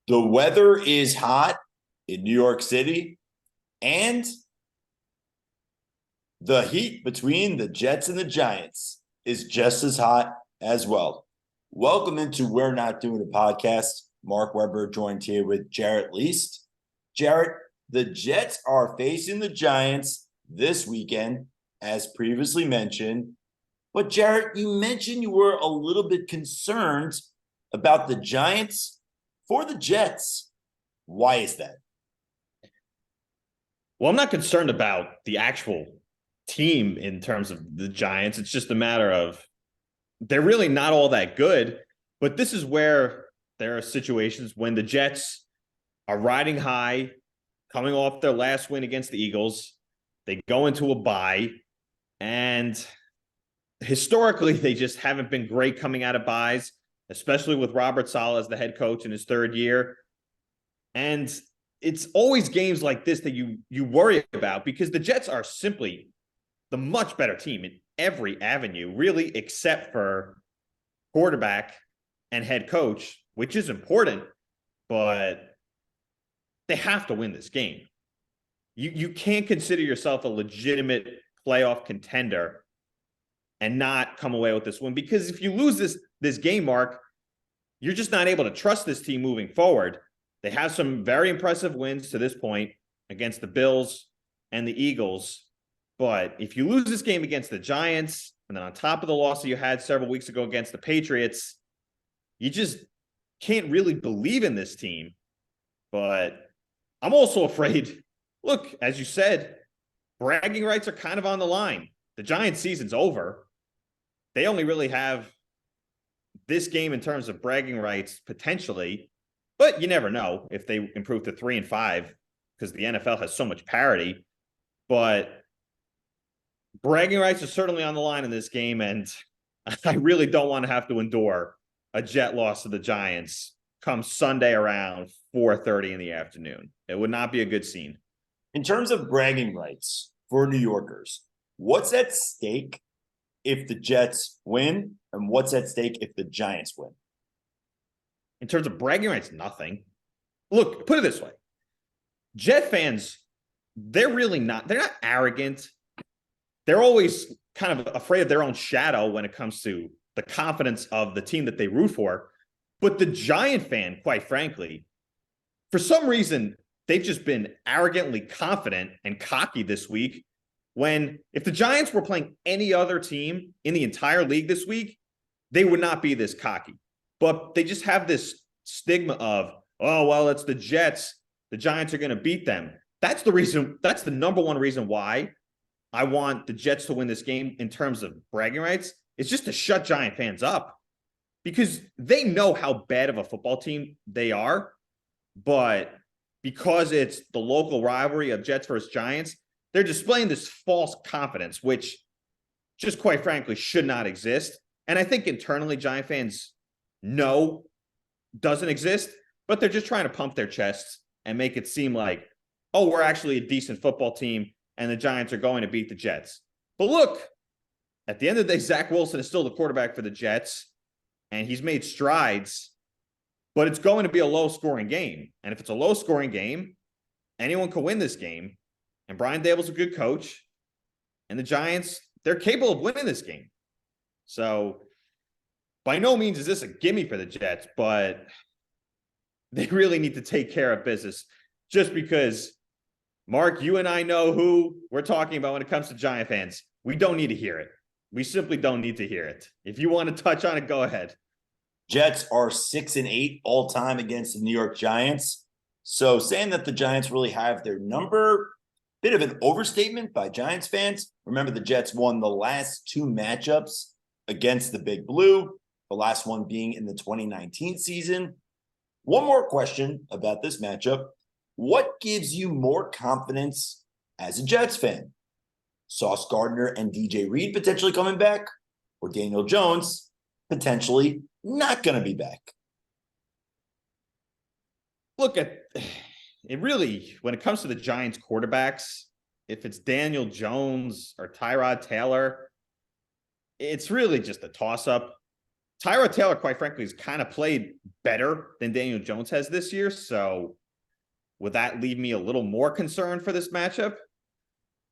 The weather is hot in New York City, and the heat between the Jets and the Giants is just as hot as well. Welcome into We're Not Doing a Podcast. Mark Weber joined here with Jarrett Least. Jarrett, the Jets are facing the Giants this weekend, as previously mentioned. But Jarrett, you mentioned you were a little bit concerned about the Giants for the Jets. Why is that? Well, I'm not concerned about the actual team in terms of the Giants. It's just a matter of they're really not all that good. But this is where there are situations when the Jets are riding high, coming off their last win against the Eagles. They go into a bye, and historically, they just haven't been great coming out of byes, especially with Robert Saleh as the head coach in his third year. And it's always games like this that you worry about because the Jets are simply the much better team in every avenue, really, except for quarterback and head coach, which is important, but they have to win this game. You can't consider yourself a legitimate playoff contender and not come away with this win, because if you lose this game, Mark, you're just not able to trust this team moving forward. They have some very impressive wins to this point against the Bills and the Eagles. But if you lose this game against the Giants, and then on top of the loss that you had several weeks ago against the Patriots, you just can't really believe in this team. But I'm also afraid, look, as you said, bragging rights are kind of on the line. The Giants season's over. They only really have this game in terms of bragging rights potentially, but you never know if they improve to 3-5 because the NFL has so much parity. But bragging rights are certainly on the line in this game, and I really don't want to have to endure a Jet loss to the Giants come Sunday around 4:30 in the afternoon. It would not be a good scene. In terms of bragging rights for New Yorkers, what's at stake if the Jets win, and what's at stake if the Giants win? In terms of bragging rights, nothing. Look, put it this way. Jet fans, they're not arrogant. They're always kind of afraid of their own shadow when it comes to the confidence of the team that they root for. But the Giant fan, quite frankly, for some reason, they've just been arrogantly confident and cocky this week, when if the Giants were playing any other team in the entire league this week, they would not be this cocky. But they just have this stigma of, oh, well, it's the Jets. The Giants are going to beat them. That's the reason. That's the number one reason why I want the Jets to win this game in terms of bragging rights. It's just to shut Giant fans up, because they know how bad of a football team they are. But because it's the local rivalry of Jets versus Giants, they're displaying this false confidence, which just quite frankly should not exist. And I think internally Giant fans know doesn't exist, but they're just trying to pump their chests and make it seem like, oh, we're actually a decent football team and the Giants are going to beat the Jets. But look, at the end of the day, Zach Wilson is still the quarterback for the Jets, and he's made strides, but it's going to be a low-scoring game. And if it's a low-scoring game, anyone can win this game. And Brian Dable's a good coach, and the Giants, they're capable of winning this game. So by no means is this a gimme for the Jets, but they really need to take care of business, just because, Mark, you and I know who we're talking about when it comes to Giant fans. We don't need to hear it. We simply don't need to hear it. If you want to touch on it, go ahead. Jets are 6-8 all time against the New York Giants. So saying that the Giants really have their number, bit of an overstatement by Giants fans. Remember, the Jets won the last two matchups against the Big Blue, the last one being in the 2019 season. One more question about this matchup. What gives you more confidence as a Jets fan? Sauce Gardner and DJ Reed potentially coming back, or Daniel Jones potentially not going to be back? Look, at it really, when it comes to the Giants quarterbacks, if it's Daniel Jones or Tyrod Taylor, it's really just a toss-up. Tyrod Taylor, quite frankly, has kind of played better than Daniel Jones has this year. So would that leave me a little more concerned for this matchup?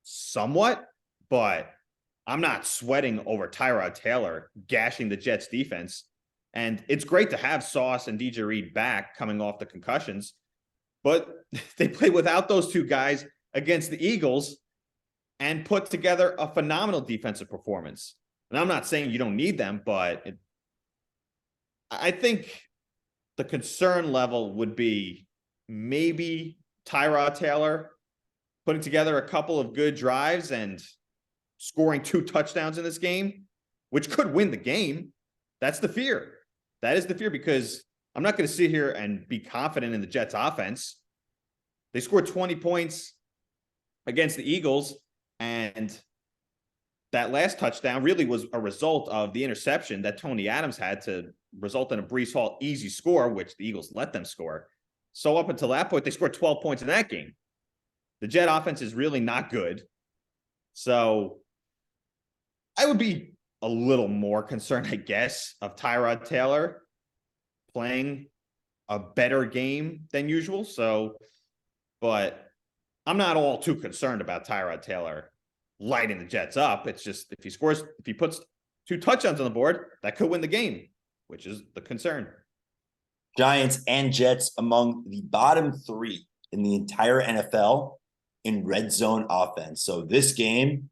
Somewhat, but I'm not sweating over Tyrod Taylor gashing the Jets defense. And it's great to have Sauce and DJ Reed back coming off the concussions, but they played without those two guys against the Eagles and put together a phenomenal defensive performance. And I'm not saying you don't need them, but I think the concern level would be maybe Tyrod Taylor putting together a couple of good drives and scoring 2 touchdowns in this game, which could win the game. That's the fear. That is the fear, because I'm not going to sit here and be confident in the Jets offense. They scored 20 points against the Eagles, and that last touchdown really was a result of the interception that Tony Adams had to result in a Breece Hall easy score, which the Eagles let them score. So up until that point, they scored 12 points in that game. The Jet offense is really not good. So I would be a little more concerned, I guess, of Tyrod Taylor playing a better game than usual. So, but I'm not all too concerned about Tyrod Taylor lighting the Jets up. It's just if he puts 2 touchdowns on the board, that could win the game, which is the concern. Giants and Jets among the bottom 3 in the entire NFL in red zone offense. So this game,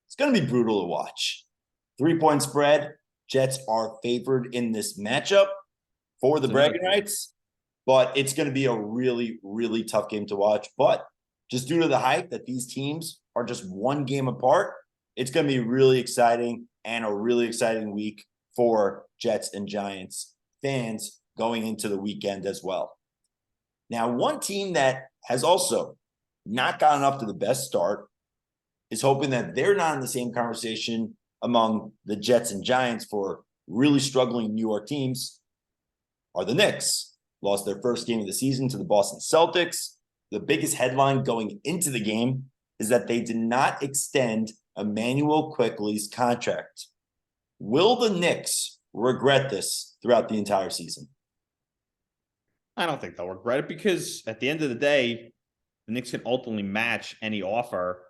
it's going to be brutal to watch. 3-point spread. Jets are favored in this matchup for the bragging rights, but it's going to be a really, really tough game to watch. But just due to the hype that these teams are just 1 game apart, it's going to be really exciting and a really exciting week for Jets and Giants fans going into the weekend as well. Now, one team that has also not gotten up to the best start is hoping that they're not in the same conversation among the Jets and Giants for really struggling New York teams are the Knicks. Lost their first game of the season to the Boston Celtics. The biggest headline going into the game is that they did not extend Immanuel Quickley's contract. Will the Knicks regret this throughout the entire season? I don't think they'll regret it, because at the end of the day, the Knicks can ultimately match any offer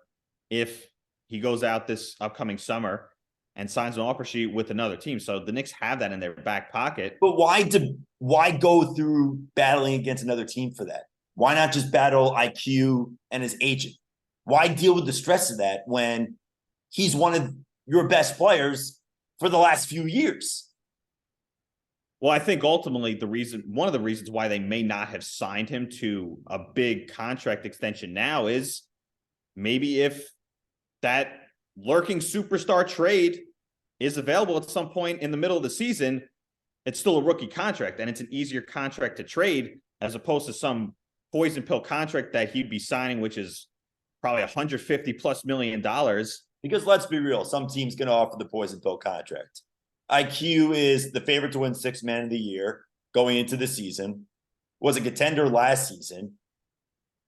if he goes out this upcoming summer and signs an offer sheet with another team. So the Knicks have that in their back pocket. But why go through battling against another team for that? Why not just battle IQ and his agent? Why deal with the stress of that when he's one of your best players for the last few years? Well, I think ultimately one of the reasons why they may not have signed him to a big contract extension now is maybe if that lurking superstar trade is available at some point in the middle of the season, it's still a rookie contract and it's an easier contract to trade as opposed to some poison pill contract that he'd be signing, which is probably $150+ million. Because let's be real, some team's going to offer the poison pill contract. IQ is the favorite to win 6th man of the year going into the season, was a contender last season,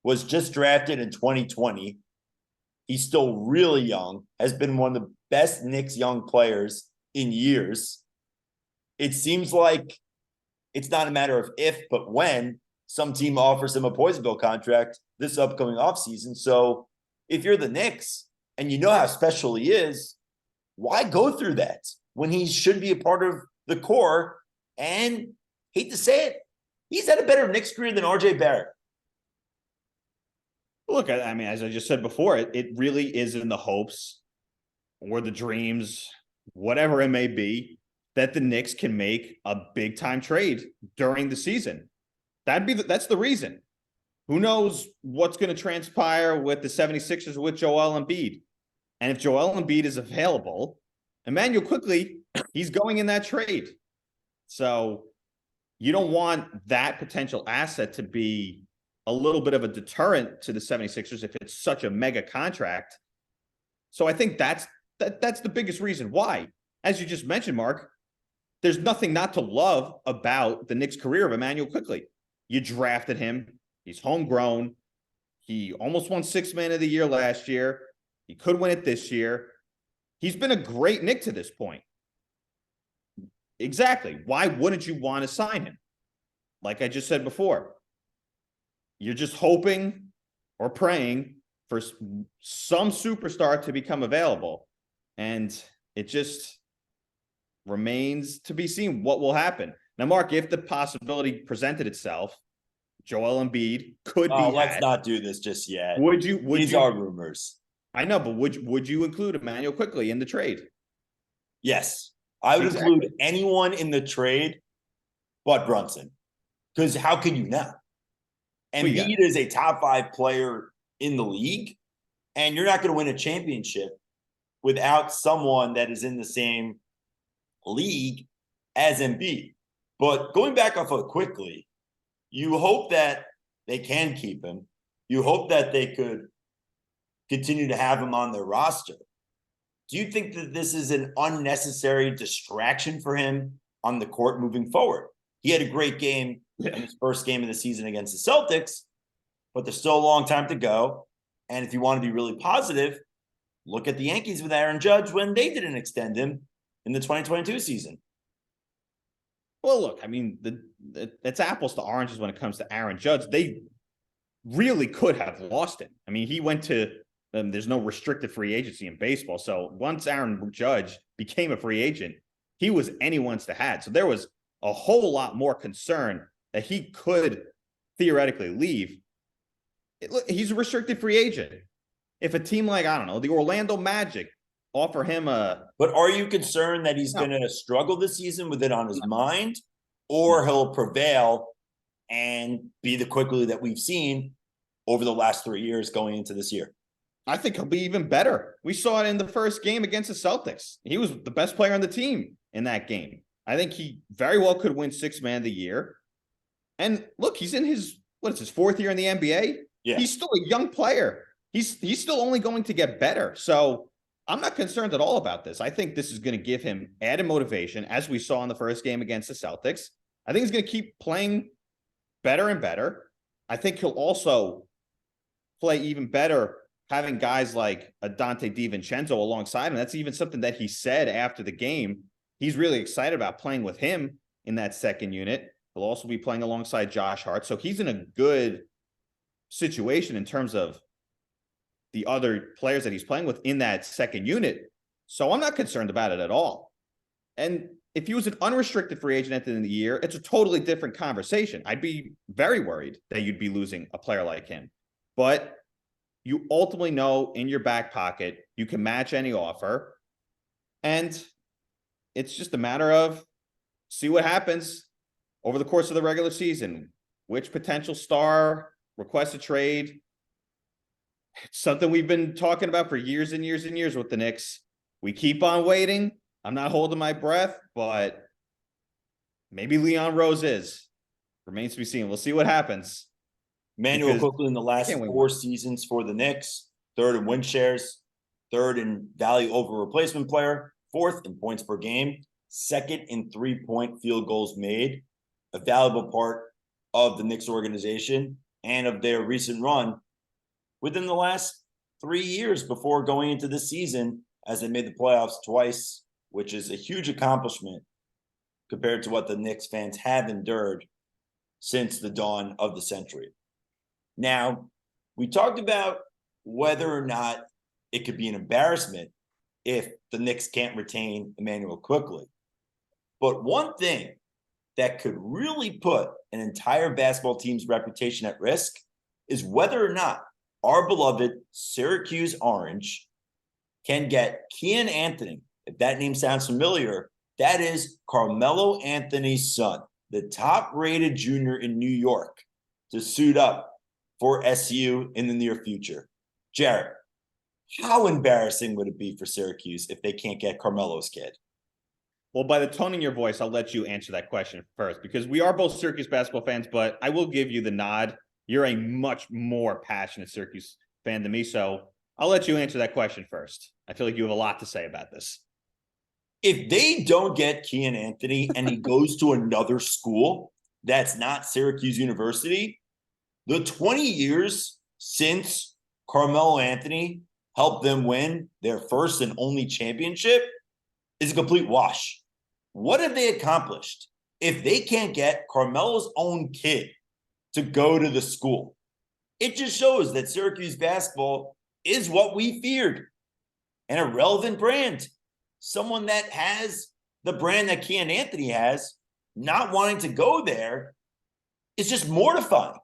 was just drafted in 2020. He's still really young, has been one of the best Knicks young players in years. It seems like it's not a matter of if, but when some team offers him a poison pill contract this upcoming offseason. So if you're the Knicks and you know how special he is, why go through that when he should be a part of the core? And hate to say it, he's had a better Knicks career than RJ Barrett. Look, I mean, as I just said before, it really is in the hopes or the dreams, whatever it may be, that the Knicks can make a big time trade during the season. That's the reason. Who knows what's going to transpire with the 76ers with Joel Embiid? And if Joel Embiid is available, Immanuel Quickley, he's going in that trade. So you don't want that potential asset to be a little bit of a deterrent to the 76ers if it's such a mega contract. So I think that's the biggest reason why. As you just mentioned, Mark, there's nothing not to love about the Knicks' career of Immanuel Quickley. You drafted him. He's homegrown. He almost won 6th man of the year last year. He could win it this year. He's been a great Knick to this point. Exactly. Why wouldn't you want to sign him? like I just said before, you're just hoping or praying for some superstar to become available. And it just remains to be seen what will happen. Now, Mark, if the possibility presented itself, Joel Embiid could be Let's had. not do this just yet. Would you? These are rumors. I know, but would you include Immanuel Quickley in the trade? Yes, I would include anyone in the trade but Brunson. Because how can you not? Embiid is a top 5 player in the league, and you're not going to win a championship without someone that is in the same league as Embiid. But going back off of Quickley, you hope that they can keep him. You hope that they could continue to have him on their roster. Do you think that this is an unnecessary distraction for him on the court moving forward? He had a great game in his first game of the season against the Celtics, but there's still a long time to go. And if you want to be really positive, look at the Yankees with Aaron Judge when they didn't extend him in the 2022 season. Well, look, I mean, it's apples to oranges when it comes to Aaron Judge. They really could have lost him. I mean, he went to there's no restricted free agency in baseball. So once Aaron Judge became a free agent, he was anyone's to have. So there was a whole lot more concern that he could theoretically leave. He's a restricted free agent. If a team like, I don't know, the Orlando Magic offer him a... But are you concerned that he's going to struggle this season with it on his mind, or he'll prevail and be the Quickley that we've seen over the last 3 years going into this year? I think he'll be even better. We saw it in the first game against the Celtics. He was the best player on the team in that game. I think he very well could win Sixth Man of the Year. And look, he's in his 4th year in the NBA? Yeah. He's still a young player. He's still only going to get better. So I'm not concerned at all about this. I think this is going to give him added motivation, as we saw in the first game against the Celtics. I think he's going to keep playing better and better. I think he'll also play even better having guys like a Dante DiVincenzo alongside him. That's even something that he said after the game. He's really excited about playing with him in that second unit. He'll also be playing alongside Josh Hart. So he's in a good situation in terms of the other players that he's playing with in that second unit. So I'm not concerned about it at all. And if he was an unrestricted free agent at the end of the year, it's a totally different conversation. I'd be very worried that you'd be losing a player like him. But you ultimately know in your back pocket, you can match any offer. And it's just a matter of see what happens over the course of the regular season. Which potential star requests a trade. It's something we've been talking about for years and years and years with the Knicks. We keep on waiting. I'm not holding my breath, but maybe Leon Rose is. Remains to be seen. We'll see what happens. Immanuel Quickley in the last 4 seasons for the Knicks, 3rd in win shares, 3rd in value over replacement player, 4th in points per game, 2nd in 3-point field goals made, a valuable part of the Knicks organization and of their recent run within the last 3 years before going into this season, as they made the playoffs twice, which is a huge accomplishment compared to what the Knicks fans have endured since the dawn of the century. Now, we talked about whether or not it could be an embarrassment if the Knicks can't retain Immanuel Quickley. But one thing that could really put an entire basketball team's reputation at risk is whether or not our beloved Syracuse Orange can get Kiyan Anthony. If that name sounds familiar, that is Carmelo Anthony's son, the top-rated junior in New York, to suit up for SU in the near future. Jared, how embarrassing would it be for Syracuse if they can't get Carmelo's kid? Well, by the tone in your voice, I'll let you answer that question first, because we are both Syracuse basketball fans, but I will give you the nod. You're a much more passionate Syracuse fan than me, so I'll let you answer that question first. I feel like you have a lot to say about this. If they don't get Kiyan Anthony and he goes to another school that's not Syracuse University, the 20 years since Carmelo Anthony helped them win their first and only championship is a complete wash. What have they accomplished? if they can't get Carmelo's own kid to go to the school, it just shows that Syracuse basketball is what we feared, and a relevant brand. Someone that has the brand that Kiyan Anthony has, not wanting to go there is just mortifying.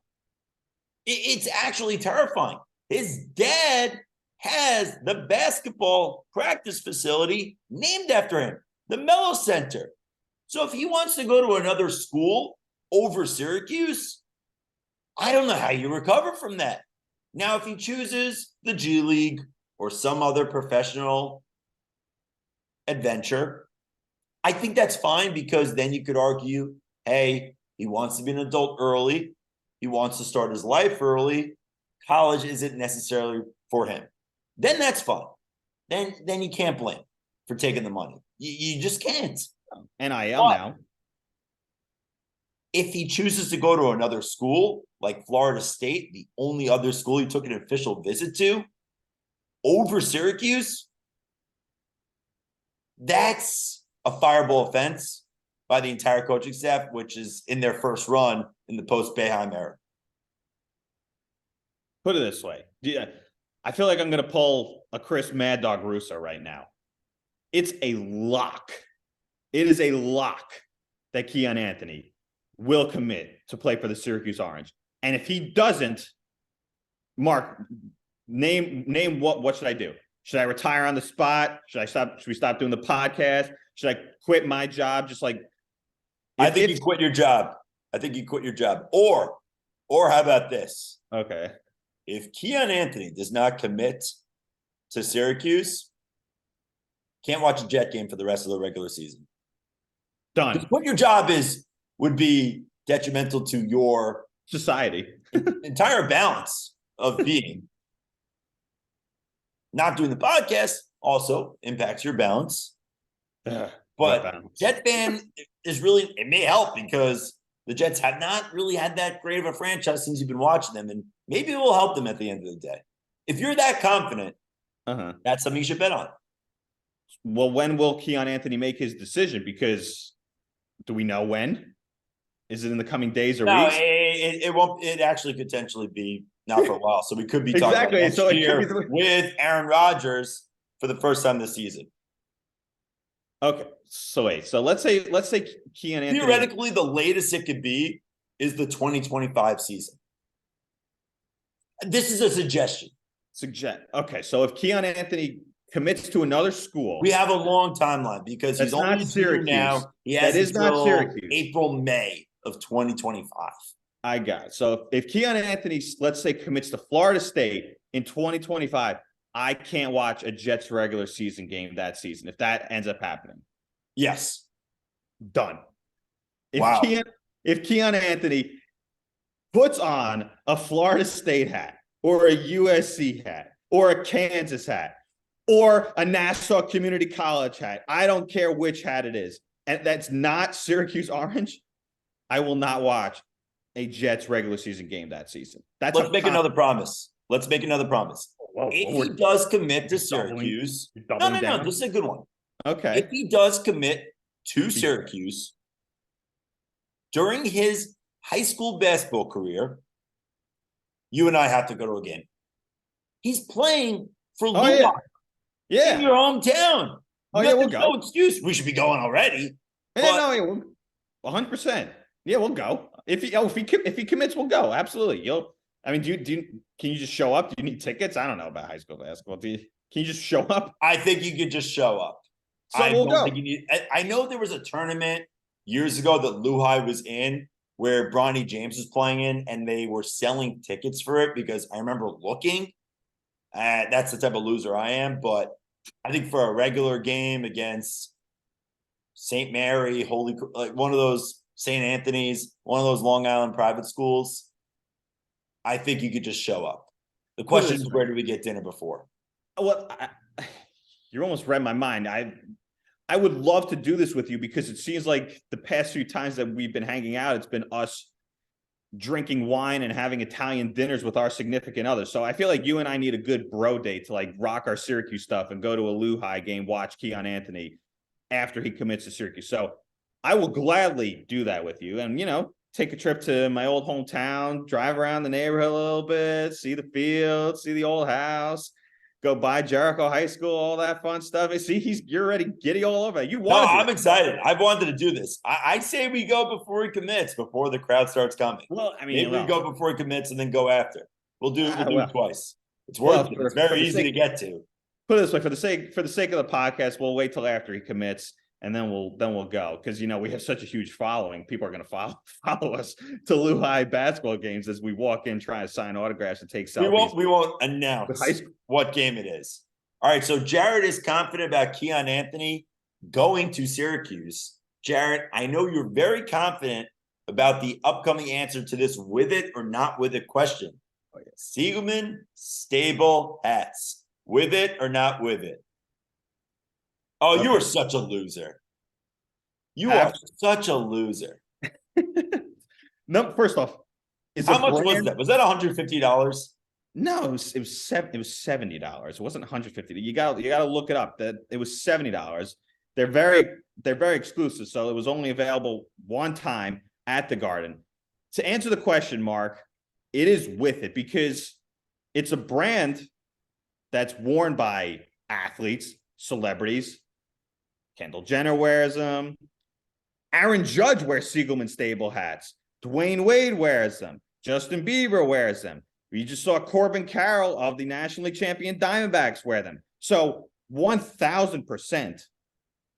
It's actually terrifying. His dad has the basketball practice facility named after him, the Mello Center. So if he wants to go to another school over Syracuse, I don't know how you recover from that. Now, if he chooses the G League or some other professional adventure, I think that's fine, because then you could argue, hey, he wants to be an adult early. He wants to start his life early. College isn't necessarily for him. Then that's fine. Then you can't blame for taking the money. You just can't. NIL now. If he chooses to go to another school, like Florida State, the only other school he took an official visit to, over Syracuse, that's a fireable offense by the entire coaching staff, which is in their first run in the post-Boeheim era. Put it this way. I feel like I'm going to pull a Chris Mad Dog Russo right now. It's a lock. It is a lock that Kiyan Anthony will commit to play for the Syracuse Orange. And if he doesn't, Mark, name what should I do? Should I retire on the spot? Should we stop doing the podcast? Should I quit my job? Just like, I think you quit your job. I think you quit your job. Or how about this? Okay. If Kiyan Anthony does not commit to Syracuse, can't watch a Jet game for the rest of the regular season. Done. What your job would be detrimental to your society. entire balance of being. Not doing the podcast also impacts your balance. But Jet fan is really, it may help, because the Jets have not really had that great of a franchise since you've been watching them, and maybe it will help them at the end of the day. If you're that confident, that's something you should bet on. Well, when will Kiyan Anthony make his decision? Because do we know when? Is it in the coming days or weeks? It won't. It actually could potentially be not for a while. So we could be talking about next year with Aaron Rodgers for the first time this season. Okay. So wait. So let's say Kiyan Anthony. Theoretically, the latest it could be is the 2025 season. This is a suggestion. Okay. So if Kiyan Anthony commits to another school, we have a long timeline, because he's only Syracuse now. He has until April, May of 2025. I got it. So if Kiyan Anthony, let's say, commits to Florida State in 2025, I can't watch a Jets regular season game that season if that ends up happening. Yes. Done. If wow. If Kiyan Anthony puts on a Florida State hat or a USC hat or a Kansas hat or a Nassau Community College hat, I don't care which hat it is, and that's not Syracuse Orange, I will not watch a Jets regular season game that season. Let's make another promise. If he does commit to Syracuse, no, this is a good one. Okay. If he does commit to Syracuse during his high school basketball career, you and I have to go to a game. He's playing for Lehigh in your hometown. We'll go. No excuse. We should be going already. We'll 100%. Yeah, we'll go. If he commits, we'll go. Absolutely. Can you just show up? Do you need tickets? I don't know about high school basketball. Can you just show up? I think you could just show up. So we'll go. I know there was a tournament years ago that Lehigh was in where Bronny James was playing in, and they were selling tickets for it, because I remember looking. That's the type of loser I am. But I think for a regular game against St. Mary, like one of those St. Anthony's, one of those Long Island private schools, I think you could just show up. The question is, where did we get dinner before? Well, you almost read my mind. I would love to do this with you, because it seems like the past few times that we've been hanging out, it's been us drinking wine and having Italian dinners with our significant others. So I feel like you and I need a good bro date to like rock our Syracuse stuff and go to a Lehigh game, watch Kiyan Anthony after he commits to Syracuse. So I will gladly do that with you. And, take a trip to my old hometown, drive around the neighborhood a little bit, see the field, see the old house, go by Jericho High School, all that fun stuff. And see, you're already giddy all over. You No, want to do I'm excited. I've wanted to do this. I say we go before he commits, before the crowd starts coming. Well, I mean, Maybe we go before he commits and then go after. We'll do it twice. It's worth it. It's very easy to get to. Put it this way, for the sake of the podcast, we'll wait till after he commits, and then we'll go, because we have such a huge following. People are going to follow us to Lehigh basketball games as we walk in trying to sign autographs and take selfies. We won't announce what game it is. All right, so Jared is confident about Kiyan Anthony going to Syracuse. Jared, I know you're very confident about the upcoming answer to this with it or not with it question. Oh, yeah. SiegelmanStable hats. With it or not with it? Oh, okay. You are such a loser. You are such a loser. No, first off, how much was that? Was that $150? No, it was $70. It wasn't $150. You got to look it up. That it was $70. They're very exclusive, so it was only available one time at the Garden. To answer the question, Mark, it is with it because it's a brand that's worn by athletes, celebrities. Kendall Jenner wears them. Aaron Judge wears SiegelmanStable hats. Dwayne Wade wears them. Justin Bieber wears them. We just saw Corbin Carroll of the National League champion Diamondbacks wear them. So 1,000%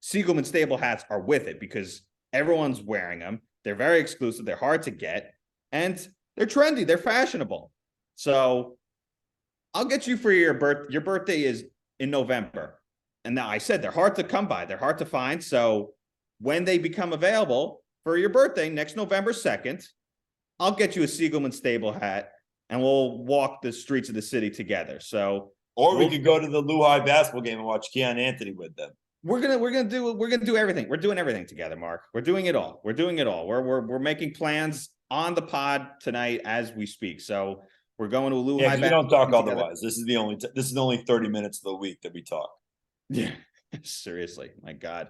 SiegelmanStable hats are with it because everyone's wearing them. They're very exclusive. They're hard to get. And they're trendy. They're fashionable. So I'll get you for your birthday. Your birthday is in November. And now I said they're hard to come by. They're hard to find. So when they become available for your birthday, next November 2nd, I'll get you a SiegelmanStable hat and we'll walk the streets of the city together. So, or we could go to the Lehigh basketball game and watch Kiyan Anthony with them. We're gonna do everything. We're doing everything together, Mark. We're doing it all. We're making plans on the pod tonight as we speak. So we're going to a Lehigh. Yeah, we don't talk otherwise. This is the only 30 minutes of the week that we talk. Yeah, seriously, my God.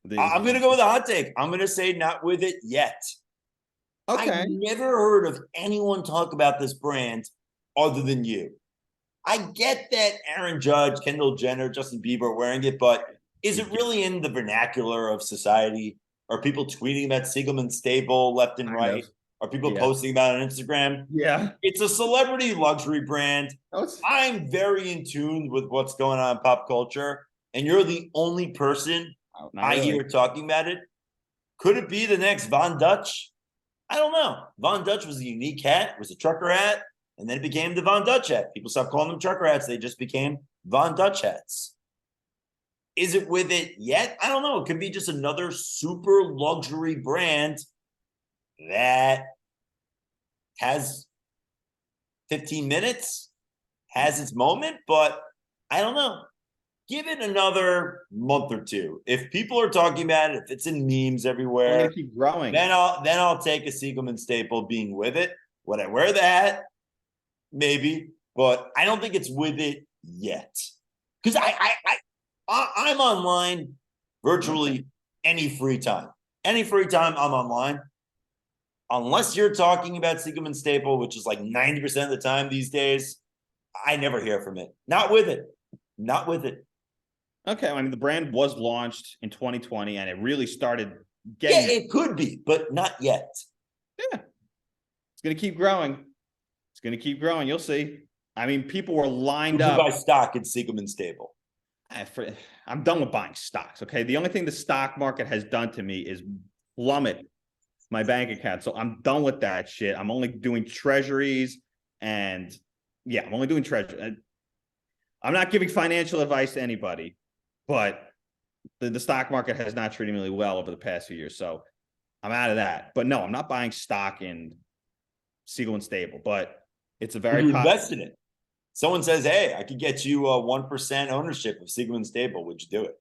I'm gonna go with a hot take. I'm gonna say not with it yet. Okay. I've never heard of anyone talk about this brand other than you. I get that Aaron Judge, Kendall Jenner, Justin Bieber are wearing it, but is it really in the vernacular of society? Are people tweeting about SiegelmanStable left and right? Are people posting about it on Instagram? Yeah. It's a celebrity luxury brand. I'm very in tune with what's going on in pop culture, and you're the only person I hear talking about it. Could it be the next Von Dutch? I don't know. Von Dutch was a unique hat. It was a trucker hat, and then it became the Von Dutch hat. People stopped calling them trucker hats. They just became Von Dutch hats. Is it with it yet? I don't know. It could be just another super luxury brand that has 15 minutes, has its moment, but I don't know. Give it another month or two. If people are talking about it, if it's in memes everywhere, keep growing. Then I'll take a Siegelman-Staple being with it. Would I wear the hat? Maybe, but I don't think it's with it yet. Because I'm online virtually any free time. Any free time I'm online. Unless you're talking about SiegelmanStable, which is like 90% of the time these days, I never hear from it. Not with it. Not with it. Okay, I mean, the brand was launched in 2020, and it really started getting... Yeah, it could be, but not yet. Yeah. It's going to keep growing. It's going to keep growing. You'll see. I mean, people were lined up. Buy stock in SiegelmanStable. I'm done with buying stocks, okay? The only thing the stock market has done to me is plummet my bank account. So I'm done with that shit. I'm only doing treasuries, and yeah, I'm only doing treasury. I'm not giving financial advice to anybody, but the stock market has not treated me really well over the past few years. So I'm out of that. But no, I'm not buying stock in SiegelmanStable, but it's a very... You invest in it. Someone says, hey, I could get you 1% ownership of SiegelmanStable. Would you do it?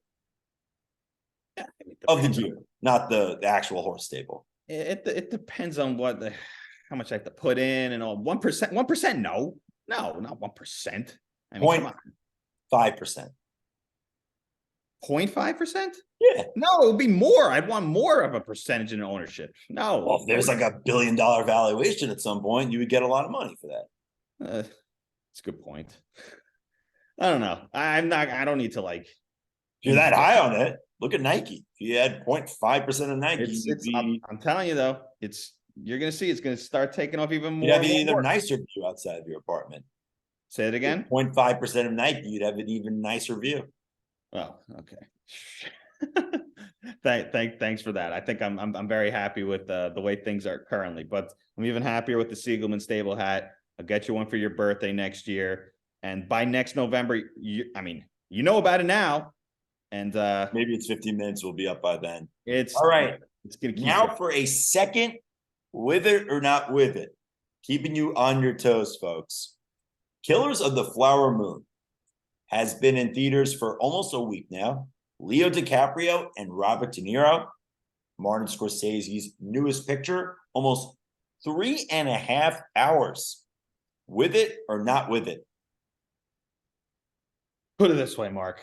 Yeah, I mean, of the gear, not the actual horse stable. It depends on how much I have to put in and all. 1%? No, not 1%. I mean, come on. 5%. 0.5%? Yeah. No, it would be more. I'd want more of a percentage in ownership. No. Well, if there's like $1 billion valuation at some point, you would get a lot of money for that. That's a good point. I don't know. I don't need to like. If you're that high on it, look at Nike. If you had 0.5% of Nike, I'm telling you though, you're gonna see it's gonna start taking off even more. You'd have an even nicer view outside of your apartment. Say it again. 0.5% of Nike, you'd have an even nicer view. Oh, okay. Thanks for that. I think I'm very happy with the way things are currently, but I'm even happier with the SiegelmanStable hat. I'll get you one for your birthday next year, and by next November, you know about it now, and maybe it's 15 minutes. We'll be up by then. It's all right. It's gonna keep now going. For a second, with it or not with it, keeping you on your toes, folks. Killers of the Flower Moon has been in theaters for almost a week now. Leo DiCaprio and Robert De Niro, Martin Scorsese's newest picture, almost 3.5 hours. With it or not with it? Put it this way, Mark.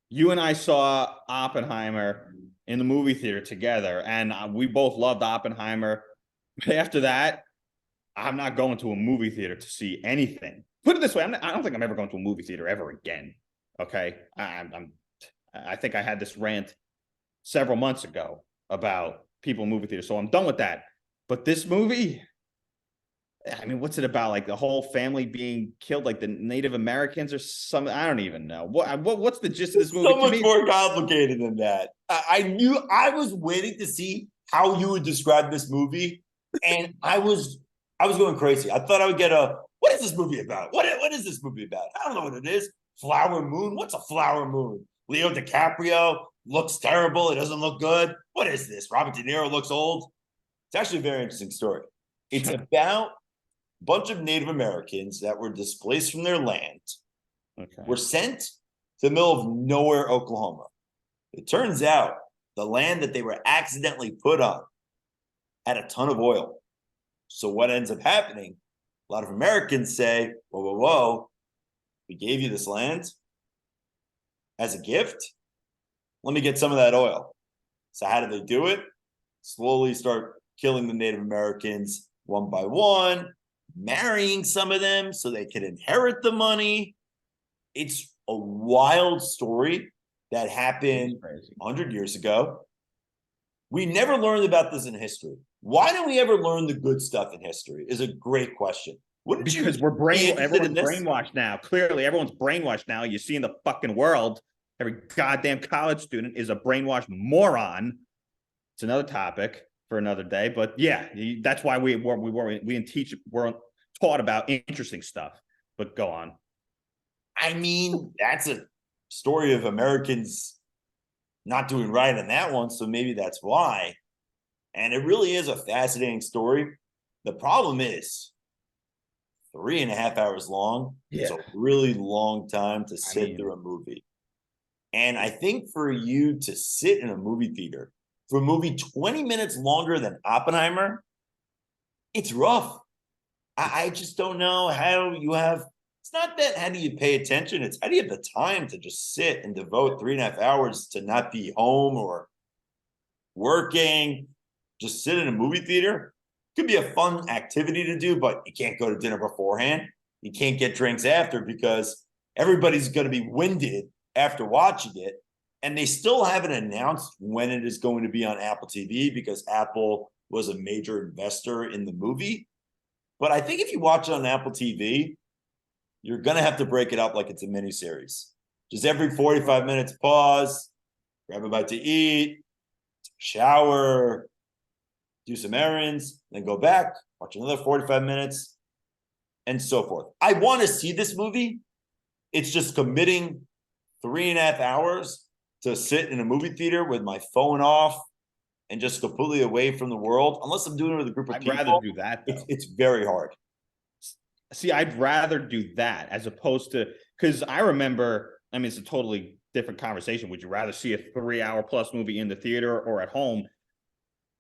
You and I saw Oppenheimer in the movie theater together, and we both loved Oppenheimer. But after that, I'm not going to a movie theater to see anything. Put it this way, I don't think I'm ever going to a movie theater ever again. Okay, I think I had this rant several months ago about people in movie theaters, so I'm done with that. But this movie, I mean, what's it about? Like the whole family being killed, like the Native Americans or something? I don't even know. What's the gist of this movie? So much more complicated than that. I was waiting to see how you would describe this movie, and I was going crazy. I thought I would get what is this movie about? What is this movie about? I don't know what it is. Flower moon? What's a flower moon? Leo DiCaprio looks terrible. It doesn't look good. What is this? Robert De Niro looks old. It's actually a very interesting story. It's about a bunch of Native Americans that were displaced from their land, were sent to the middle of nowhere, Oklahoma. It turns out the land that they were accidentally put on had a ton of oil. So what ends up happening, a lot of Americans say, whoa, we gave you this land as a gift. Let me get some of that oil. So how do they do it? Slowly start killing the Native Americans one by one, marrying some of them so they can inherit the money. It's a wild story that happened 100 years ago. We never learned about this in history. Why don't we ever learn the good stuff in history is a great question. Because everyone's brainwashed now. Clearly, everyone's brainwashed now. You see in the fucking world, every goddamn college student is a brainwashed moron. It's another topic for another day. But yeah, that's why we weren't taught about interesting stuff. But go on. I mean, that's a story of Americans not doing right on that one. So maybe that's why. And it really is a fascinating story. The problem is 3.5 hours long. Yeah. It's a really long time to sit through a movie. And I think for you to sit in a movie theater for a movie 20 minutes longer than Oppenheimer, it's rough. I just don't know how you have, it's not that how do you pay attention, it's how do you have the time to just sit and devote 3.5 hours to not be home or working, just sit in a movie theater. Could be a fun activity to do, but you can't go to dinner beforehand. You can't get drinks after because everybody's going to be winded after watching it. And they still haven't announced when it is going to be on Apple TV because Apple was a major investor in the movie. But I think if you watch it on Apple TV, you're going to have to break it up like it's a miniseries. Just every 45 minutes, pause, grab a bite to eat, shower, do some errands, then go back, watch another 45 minutes, and so forth. I want to see this movie. It's just committing 3.5 hours to sit in a movie theater with my phone off and just completely away from the world. Unless I'm doing it with a group of people. I'd rather do that, though. It's very hard. See, I'd rather do that as opposed to, because I remember, I mean, it's a totally different conversation. Would you rather see a 3-hour plus movie in the theater or at home?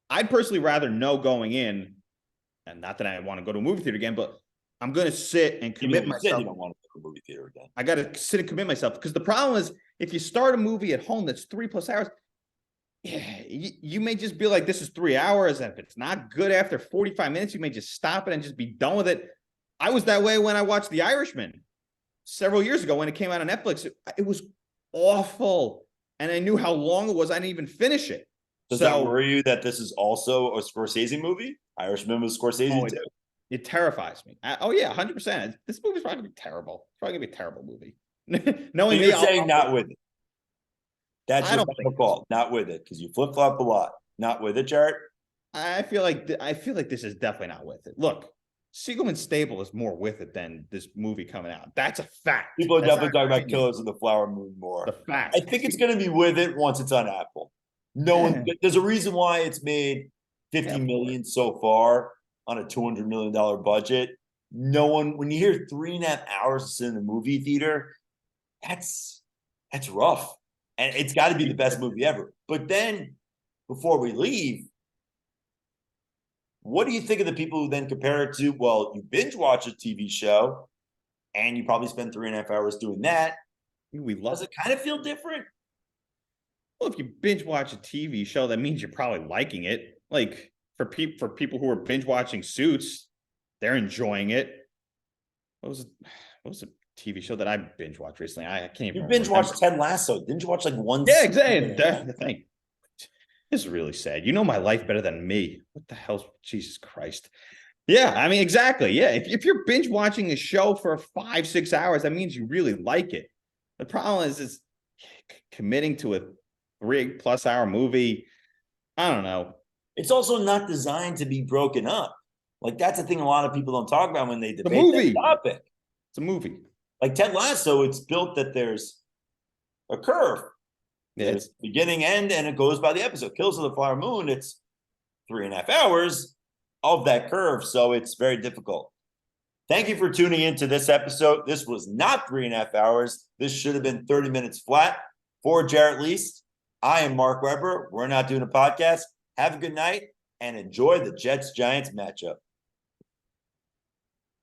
I'd personally rather know going in, and not that I want to go to a movie theater again, but I'm going to sit and Even though commit you said myself. you don't want to go to a movie theater again. I got to sit and commit myself because the problem is if you start a movie at home that's 3+ hours, yeah, you may just be like, this is 3 hours. And if it's not good after 45 minutes, you may just stop it and just be done with it. I was that way when I watched The Irishman several years ago when it came out on Netflix. It was awful. And I knew how long it was. I didn't even finish it. Does that worry you that this is also a Scorsese movie? Irishman was Scorsese too. It terrifies me. Oh yeah, 100%. This movie's probably gonna be terrible. It's probably gonna be a terrible movie. Knowing you're saying not with it. That's your final call. Not with it because you flip flop a lot. Not with it, Jared. I feel like this is definitely not with it. Look, SiegelmanStable is more with it than this movie coming out. That's a fact. People are definitely talking about Killers of the Flower Moon more. The fact. I think it's going to be with it once it's on Apple. No one. There's a reason why it's made 50 million so far on a $200 million budget. No one. When you hear 3.5 hours to sit in a movie theater, that's rough, and it's got to be the best movie ever. But then, before we leave, what do you think of the people who then compare it to, well, you binge watch a TV show and you probably spend 3.5 hours doing that. Does it kind of feel different? Well, if you binge watch a TV show, that means you're probably liking it. Like for people who are binge watching Suits, they're enjoying it. What was a TV show that I binge watched recently? I can't even remember. You binge watched Ted Lasso. Didn't you watch like one? Yeah, exactly. Thank. This is really sad. You know my life better than me. What the hell? Jesus Christ. Yeah, I mean, exactly. Yeah, if you're binge watching a show for 5-6 hours, that means you really like it. The problem is committing to a 3+ hour movie. I don't know. It's also not designed to be broken up. Like that's the thing a lot of people don't talk about when they debate that topic. It's a movie. Like Ted Lasso, it's built that there's a curve. Yeah, it's beginning, end, and it goes by the episode. Kills of the Flower Moon, it's 3.5 hours of that curve, so it's very difficult. Thank you for tuning into this episode. This was not 3.5 hours. This should have been 30 minutes flat. For Jarrett Least, I am Mark Weber. We're not doing a podcast. Have a good night and enjoy the Jets-Giants matchup.